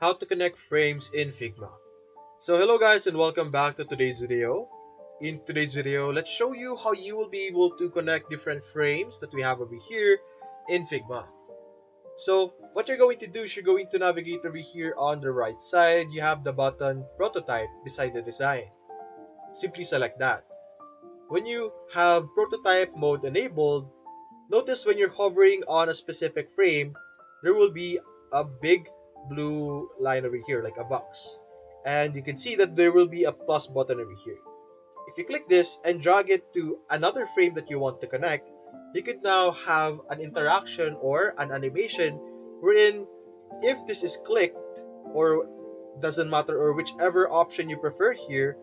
How to connect frames in Figma. So hello guys and welcome back to today's video. In today's video, let's show you how you will be able to connect different frames that we have over here in Figma. So what you're going to do is you're going to navigate over here on the right side. You have the button prototype beside the design. Simply select that. When you have prototype mode enabled, notice when you're hovering on a specific frame, there will be a big blue line over here, like a box. And you can see that there will be a plus button over here. If you click this and drag it to another frame that you want to connect, you could now have an interaction or an animation wherein if this is clicked or doesn't matter or whichever option you prefer here,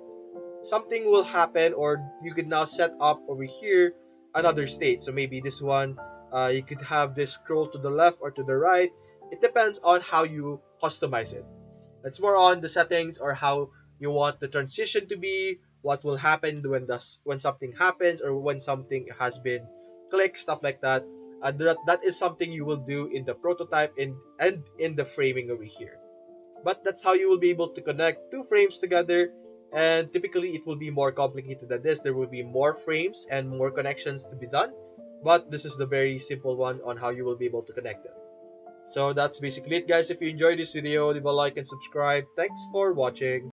something will happen or you could now set up over here another state. So maybe this one, you could have this scroll to the left or to the right. It depends on how you customize it. It's more on the settings or how you want the transition to be, what will happen when something happens or when something has been clicked, stuff like that. That is something you will do in the prototype and in the framing over here. But that's how you will be able to connect two frames together. And typically, it will be more complicated than this. There will be more frames and more connections to be done. But this is the very simple one on how you will be able to connect them. So that's basically it, guys. If you enjoyed this video, leave a like and subscribe. Thanks for watching.